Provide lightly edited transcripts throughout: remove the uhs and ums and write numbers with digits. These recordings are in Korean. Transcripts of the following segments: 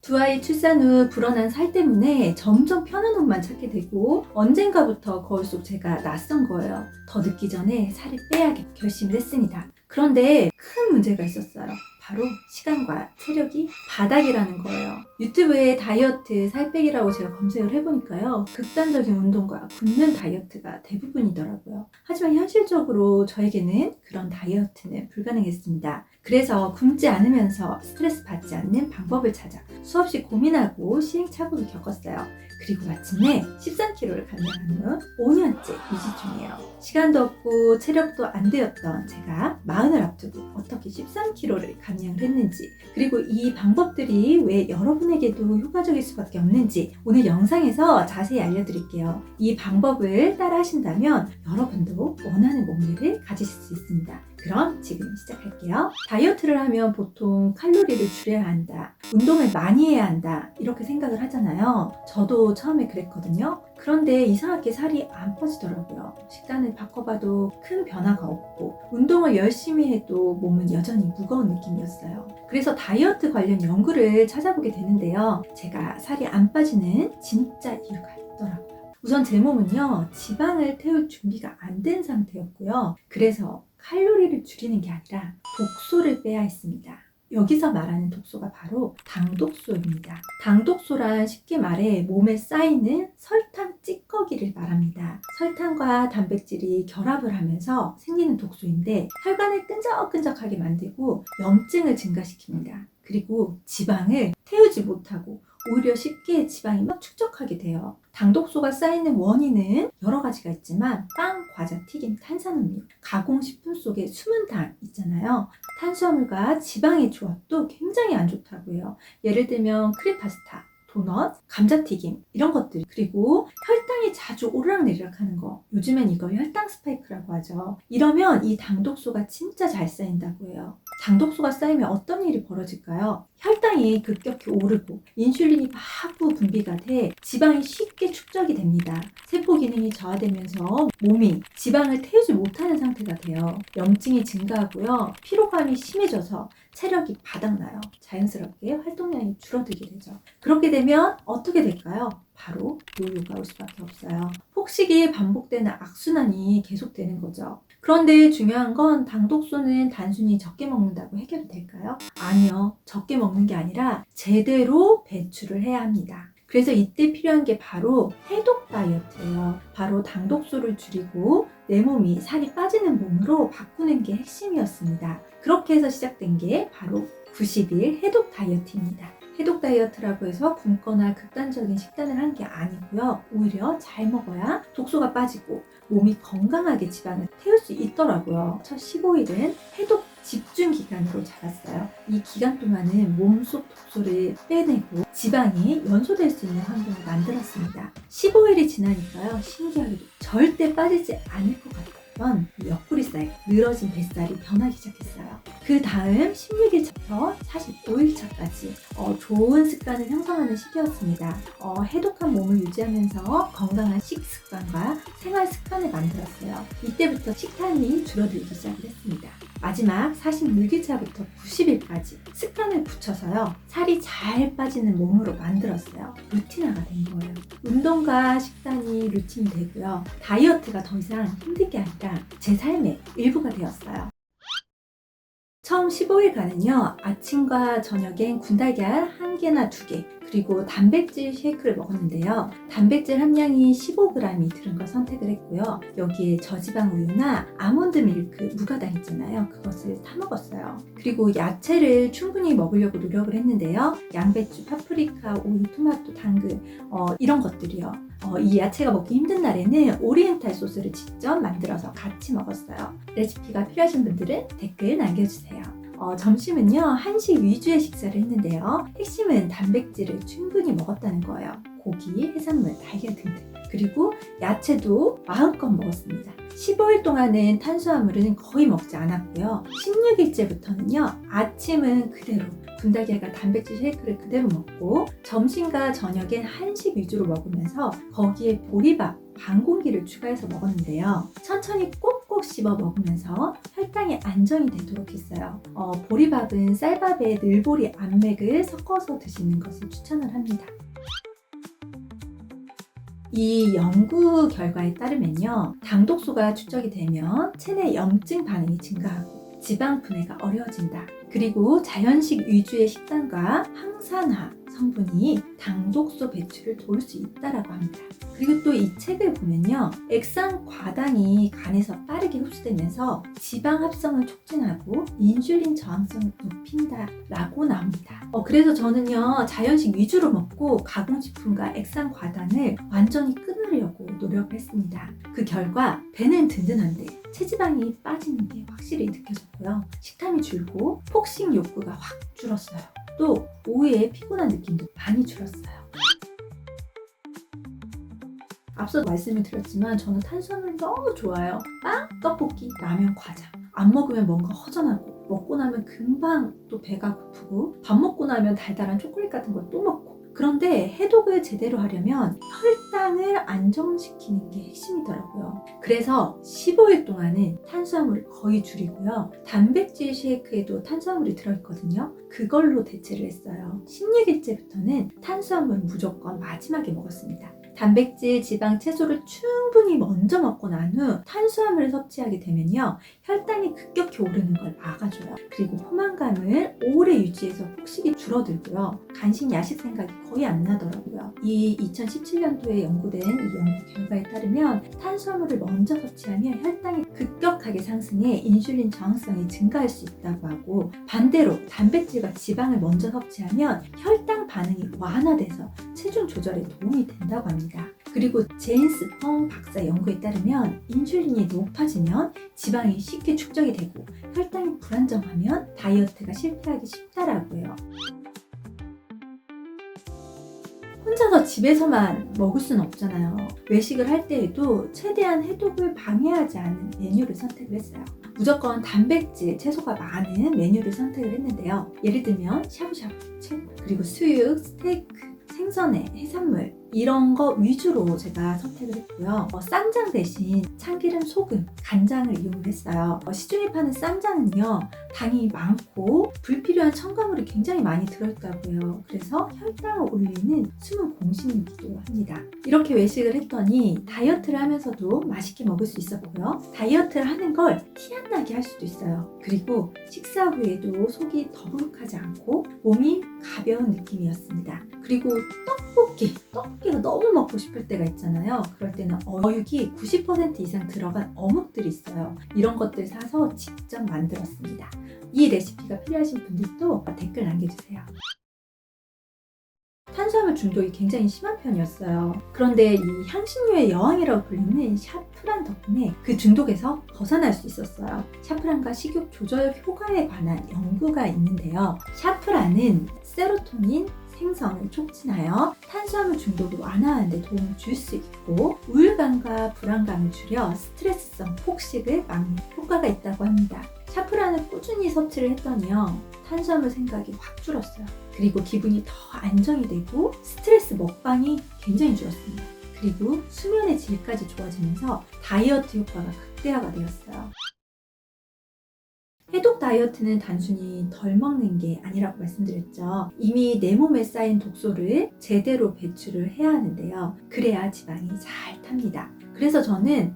두 아이 출산 후 불어난 살 때문에 점점 편한 옷만 찾게 되고 언젠가부터 거울 속 제가 낯선 거예요. 더 늦기 전에 살을 빼야겠다 결심을 했습니다. 그런데 큰 문제가 있었어요. 바로 시간과 체력이 바닥이라는 거예요. 유튜브에 다이어트 살 빼기라고 제가 검색을 해보니까요. 극단적인 운동과 굶는 다이어트가 대부분이더라고요. 하지만 현실적으로 저에게는 그런 다이어트는 불가능했습니다. 그래서 굶지 않으면서 스트레스 받지 않는 방법을 찾아 수없이 고민하고 시행착오를 겪었어요. 그리고 마침내 13kg를 감량한 후 5년째 유지 중이에요. 시간도 없고 체력도 안 되었던 제가 40을 앞두고 어떻게 13kg를 감량을 했는지, 그리고 이 방법들이 왜 여러분에게도 효과적일 수밖에 없는지 오늘 영상에서 자세히 알려드릴게요. 이 방법을 따라 하신다면 여러분도 원하는 몸매를 가지실 수 있습니다. 그럼 지금 시작할게요. 다이어트를 하면 보통 칼로리를 줄여야 한다, 운동을 많이 해야 한다 이렇게 생각을 하잖아요. 저도 처음에 그랬거든요. 그런데 이상하게 살이 안 빠지더라고요. 식단을 바꿔봐도 큰 변화가 없고 운동을 열심히 해도 몸은 여전히 무거운 느낌이었어요. 그래서 다이어트 관련 연구를 찾아보게 되는데요. 제가 살이 안 빠지는 진짜 이유가 있더라고요. 우선 제 몸은요, 지방을 태울 준비가 안 된 상태였고요. 그래서 칼로리를 줄이는 게 아니라 독소를 빼야 했습니다. 여기서 말하는 독소가 바로 당독소입니다. 당독소란 쉽게 말해 몸에 쌓이는 설탕 찌꺼기를 말합니다. 설탕과 단백질이 결합을 하면서 생기는 독소인데 혈관을 끈적끈적하게 만들고 염증을 증가시킵니다. 그리고 지방을 태우지 못하고 오히려 쉽게 지방이 막 축적하게 돼요. 당독소가 쌓이는 원인은 여러 가지가 있지만 빵, 과자, 튀김, 탄산음료, 가공식품 속에 숨은 당 있잖아요. 탄수화물과 지방의 조합도 굉장히 안 좋다고 해요. 예를 들면 크림 파스타, 도넛, 감자튀김 이런 것들, 그리고 혈당이 자주 오르락내리락 하는 거, 요즘엔 이걸 혈당 스파이크라고 하죠. 이러면 이 당독소가 진짜 잘 쌓인다고 해요. 당독소가 쌓이면 어떤 일이 벌어질까요? 혈당이 급격히 오르고 인슐린이 막 분비가 돼 지방이 쉽게 축적이 됩니다. 세포 기능이 저하되면서 몸이 지방을 태우지 못하는 상태가 돼요. 염증이 증가하고요. 피로감이 심해져서 체력이 바닥나요. 자연스럽게 활동량이 줄어들게 되죠. 그렇게 되면 어떻게 될까요? 바로 요요가 올 수밖에 없어요. 폭식이 반복되는 악순환이 계속되는 거죠. 그런데 중요한 건 당독소는 단순히 적게 먹는다고 해결이 될까요? 아니요. 적게 먹는 게 아니라 제대로 배출을 해야 합니다. 그래서 이때 필요한 게 바로 해독 다이어트예요. 바로 당독소를 줄이고 내 몸이 살이 빠지는 몸으로 바꾸는 게 핵심이었습니다. 그렇게 해서 시작된 게 바로 90일 해독 다이어트입니다. 해독 다이어트라고 해서 굶거나 극단적인 식단을 한 게 아니고요. 오히려 잘 먹어야 독소가 빠지고 몸이 건강하게 지방을 태울 수 있더라고요. 첫 15일은 해독 집중 기간으로 잡았어요. 이 기간 동안은 몸속 독소를 빼내고 지방이 연소될 수 있는 환경을 만들었습니다. 15일이 지나니까요, 신기하게도 절대 빠지지 않을 것 같았던 옆구리살, 늘어진 뱃살이 변하기 시작했어요. 그 다음 16일차부터 45일차까지 좋은 습관을 형성하는 시기였습니다. 해독한 몸을 유지하면서 건강한 식습관과 생활 습관을 만들었어요. 이때부터 식탐이 줄어들기 시작을 했습니다. 마지막 46일차부터 90일까지 습관을 붙여서요, 살이 잘 빠지는 몸으로 만들었어요. 루틴화가 된 거예요. 운동과 식단이 루틴이 되고요. 다이어트가 더 이상 힘든 게 아니라 제 삶의 일부가 되었어요. 처음 15일간은요, 아침과 저녁엔 군달걀 1개나 2개, 그리고 단백질 쉐이크를 먹었는데요. 단백질 함량이 15g이 들은 걸 선택을 했고요. 여기에 저지방 우유나 아몬드 밀크, 무가당 있잖아요. 그것을 타 먹었어요. 그리고 야채를 충분히 먹으려고 노력을 했는데요. 양배추, 파프리카, 오이, 토마토, 당근 이런 것들이요. 이 야채가 먹기 힘든 날에는 오리엔탈 소스를 직접 만들어서 같이 먹었어요. 레시피가 필요하신 분들은 댓글 남겨주세요. 점심은요, 한식 위주의 식사를 했는데요. 핵심은 단백질을 충분히 먹었다는 거예요. 고기, 해산물, 달걀 등등. 그리고 야채도 마음껏 먹었습니다. 15일 동안은 탄수화물은 거의 먹지 않았고요. 16일째부터는요, 아침은 그대로 군달걀과 단백질 쉐이크를 그대로 먹고 점심과 저녁엔 한식 위주로 먹으면서 거기에 보리밥 반 공기를 추가해서 먹었는데요. 천천히 꼭꼭 꼭꼭 씹어 먹으면서 혈당이 안정이 되도록 했어요. 보리밥은 쌀밥에 늘보리 암맥을 섞어서 드시는 것을 추천을 합니다. 이 연구 결과에 따르면요, 당독소가 축적이 되면 체내 염증 반응이 증가하고 지방 분해가 어려워진다. 그리고 자연식 위주의 식단과 항산화 성분이 당독소 배출을 도울 수 있다라고 합니다. 그리고 또 이 책을 보면요, 액상 과당이 간에서 빠르게 흡수되면서 지방 합성을 촉진하고 인슐린 저항성을 높인다라고 나옵니다. 그래서 저는요, 자연식 위주로 먹고 가공식품과 액상 과당을 완전히 끊으려고 노력했습니다. 그 결과 배는 든든한데 체지방이 빠지는 게 확실히 느껴졌고요. 식탐이 줄고 폭식 욕구가 확 줄었어요. 또 오후에 피곤한 느낌도 많이 줄었어요. 앞서 말씀을 드렸지만 저는 탄수화물 너무 좋아요. 빵, 떡볶이, 라면, 과자. 안 먹으면 뭔가 허전하고, 먹고 나면 금방 또 배가 고프고, 밥 먹고 나면 달달한 초콜릿 같은 거 또 먹고. 그런데 해독을 제대로 하려면 혈당을 안정시키는 게 핵심이더라고요. 그래서 15일 동안은 탄수화물을 거의 줄이고요. 단백질 쉐이크에도 탄수화물이 들어있거든요. 그걸로 대체를 했어요. 16일째부터는 탄수화물 무조건 마지막에 먹었습니다. 단백질, 지방, 채소를 충분히 먼저 먹고 난 후 탄수화물을 섭취하게 되면요, 혈당이 급격히 오르는 걸 막아줘요. 그리고 포만감을 오래 유지해서 폭식이 줄어들고요. 간식, 야식 생각이 거의 안 나더라고요. 이 2017년도에 연구된 이 연구 결과에 따르면 탄수화물을 먼저 섭취하면 혈당이 급격하게 상승해 인슐린 저항성이 증가할 수 있다고 하고, 반대로 단백질과 지방을 먼저 섭취하면 혈당 반응이 완화돼서 체중 조절에 도움이 된다고 합니다. 그리고 제임스 펑 박사 연구에 따르면 인슐린이 높아지면 지방이 쉽게 축적이 되고 혈당이 불안정하면 다이어트가 실패하기 쉽다라고 해요. 혼자서 집에서만 먹을 수는 없잖아요. 외식을 할 때에도 최대한 해독을 방해하지 않은 메뉴를 선택을 했어요. 무조건 단백질, 채소가 많은 메뉴를 선택을 했는데요. 예를 들면 샤브샤브, 그리고 수육, 스테이크, 생선회, 해산물 이런 거 위주로 제가 선택을 했고요. 쌈장 대신 참기름, 소금, 간장을 이용을 했어요. 시중에 파는 쌈장은요, 당이 많고 불필요한 첨가물이 굉장히 많이 들어있다고 해요. 그래서 혈당을 올리는 숨은 공신이기도 합니다. 이렇게 외식을 했더니 다이어트를 하면서도 맛있게 먹을 수 있었고요. 다이어트를 하는 걸 티 안 나게 할 수도 있어요. 그리고 식사 후에도 속이 더부룩하지 않고 몸이 가벼운 느낌이었습니다. 그리고 떡볶이가 너무 먹고 싶을 때가 있잖아요. 그럴 때는 어육이 90% 이상 들어간 어묵들이 있어요. 이런 것들 사서 직접 만들었습니다. 이 레시피가 필요하신 분들도 댓글 남겨주세요. 탄수화물 중독이 굉장히 심한 편이었어요. 그런데 이 향신료의 여왕이라고 불리는 샤프란 덕분에 그 중독에서 벗어날 수 있었어요. 샤프란과 식욕 조절 효과에 관한 연구가 있는데요. 샤프란은 세로토닌 생성을 촉진하여 탄수화물 중독을 완화하는 데 도움을 줄 수 있고, 우울감과 불안감을 줄여 스트레스성 폭식을 막는 효과가 있다고 합니다. 샤프란을 꾸준히 섭취를 했더니요, 탄수화물 생각이 확 줄었어요. 그리고 기분이 더 안정이 되고 스트레스 먹방이 굉장히 줄었습니다. 그리고 수면의 질까지 좋아지면서 다이어트 효과가 극대화가 되었어요. 해독 다이어트는 단순히 덜 먹는 게 아니라고 말씀드렸죠. 이미 내 몸에 쌓인 독소를 제대로 배출을 해야 하는데요. 그래야 지방이 잘 탑니다. 그래서 저는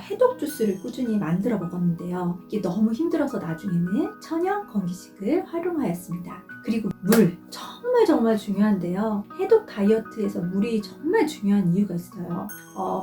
해독 주스를 꾸준히 만들어 먹었는데요. 이게 너무 힘들어서 나중에는 천연 건기식을 활용하였습니다. 그리고 물, 정말 중요한데요. 해독 다이어트에서 물이 정말 중요한 이유가 있어요.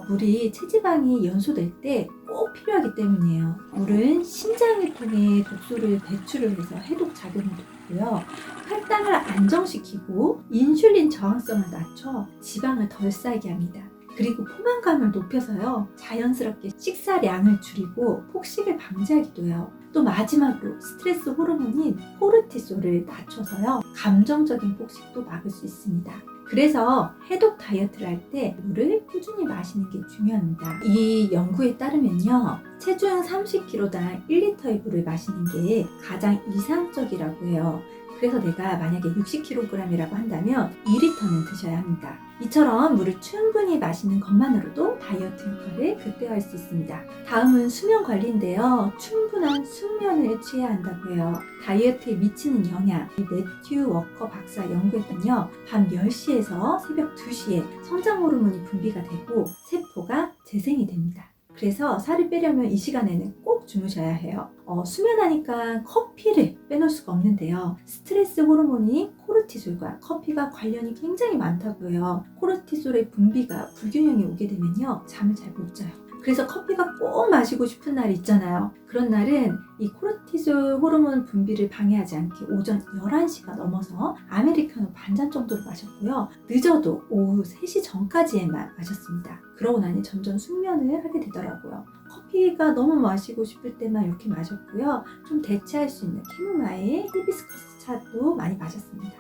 물이 체지방이 연소될 때 꼭 필요하기 때문이에요. 물은 신장을 통해 독소를 배출을 해서 해독 작용을 돕고요. 혈당을 안정시키고 인슐린 저항성을 낮춰 지방을 덜 쌓이게 합니다. 그리고 포만감을 높여서요, 자연스럽게 식사량을 줄이고 폭식을 방지하기도 해요. 또 마지막으로 스트레스 호르몬인 코르티솔을 낮춰서요, 감정적인 폭식도 막을 수 있습니다. 그래서 해독 다이어트를 할 때 물을 꾸준히 마시는 게 중요합니다. 이 연구에 따르면요, 체중 30kg당 1리터의 물을 마시는 게 가장 이상적이라고 해요. 그래서 내가 만약에 60kg이라고 한다면 2리터는 드셔야 합니다. 이처럼 물을 충분히 마시는 것만으로도 다이어트 효과를 극대화할 수 있습니다. 다음은 수면 관리인데요. 충분한 숙면을 취해야 한다고 해요. 다이어트에 미치는 영향, 이 매튜 워커 박사 연구에는요, 밤 10시에서 새벽 2시에 성장 호르몬이 분비가 되고 세포가 재생이 됩니다. 그래서 살을 빼려면 이 시간에는 꼭 주무셔야 해요. 수면하니까 커피를 빼놓을 수가 없는데요. 스트레스 호르몬인 코르티솔과 커피가 관련이 굉장히 많다고 해요. 코르티솔의 분비가 불균형이 오게 되면요, 잠을 잘 못 자요. 그래서 커피가 꼭 마시고 싶은 날이 있잖아요. 그런 날은 이 코르티솔 호르몬 분비를 방해하지 않게 오전 11시가 넘어서 아메리카노 반잔 정도를 마셨고요. 늦어도 오후 3시 전까지에만 마셨습니다. 그러고 나니 점점 숙면을 하게 되더라고요. 커피가 너무 마시고 싶을 때만 이렇게 마셨고요. 좀 대체할 수 있는 캐모마일, 히비스커스 차도 많이 마셨습니다.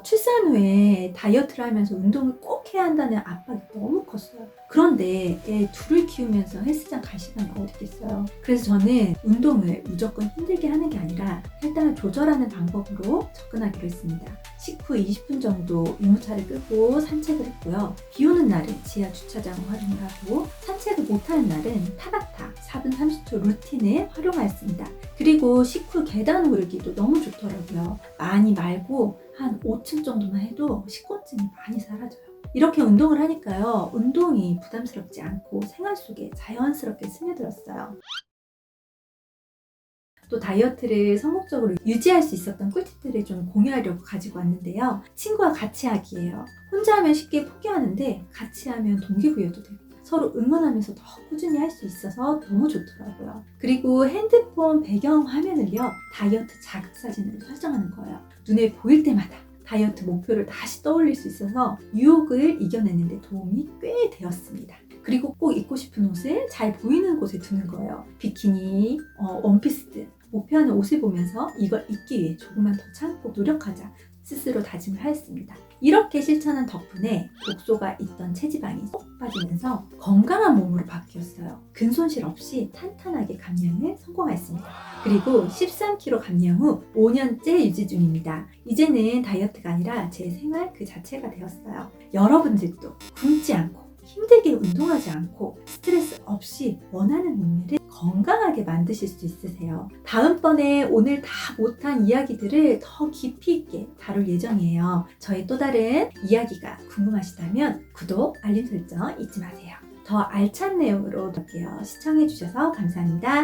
출산 후에 다이어트를 하면서 운동을 꼭 해야 한다는 압박이 너무 컸어요. 그런데 애 둘을 키우면서 헬스장 갈 시간이 어디 있겠어요. 그래서 저는 운동을 무조건 힘들게 하는 게 아니라 혈당을 조절하는 방법으로 접근하기로 했습니다. 식후 20분 정도 유모차를 끌고 산책을 했고요. 비 오는 날은 지하 주차장을 활용을 하고, 산책을 못하는 날은 타바타 4분 30초 루틴을 활용하였습니다. 그리고 식후 계단 오르기도 너무 좋더라고요. 많이 말고 한 5층 정도만 해도 식곤증이 많이 사라져요. 이렇게 운동을 하니까요, 운동이 부담스럽지 않고 생활 속에 자연스럽게 스며들었어요. 또 다이어트를 성공적으로 유지할 수 있었던 꿀팁들을 좀 공유하려고 가지고 왔는데요. 친구와 같이 하기예요. 혼자 하면 쉽게 포기하는데 같이 하면 동기부여도 되고 서로 응원하면서 더 꾸준히 할 수 있어서 너무 좋더라고요. 그리고 핸드폰 배경 화면을요, 다이어트 자극사진으로 설정하는 거예요. 눈에 보일 때마다 다이어트 목표를 다시 떠올릴 수 있어서 유혹을 이겨내는 데 도움이 꽤 되었습니다. 그리고 꼭 입고 싶은 옷을 잘 보이는 곳에 두는 거예요. 비키니, 원피스 등 목표하는 옷을 보면서 이걸 입기 위해 조금만 더 참고 노력하자 스스로 다짐을 하였습니다. 이렇게 실천한 덕분에 독소가 있던 체지방이 쏙 빠지면서 건강한 몸으로 바뀌었어요. 근손실 없이 탄탄하게 감량을 성공하였습니다. 그리고 13kg 감량 후 5년째 유지 중입니다. 이제는 다이어트가 아니라 제 생활 그 자체가 되었어요. 여러분들도 굶지 않고 힘들게 운동하지 않고 스트레스 없이 원하는 몸매를 건강하게 만드실 수 있으세요. 다음번에 오늘 다 못한 이야기들을 더 깊이 있게 다룰 예정이에요. 저의 또 다른 이야기가 궁금하시다면 구독, 알림 설정 잊지 마세요. 더 알찬 내용으로 올게요. 시청해주셔서 감사합니다.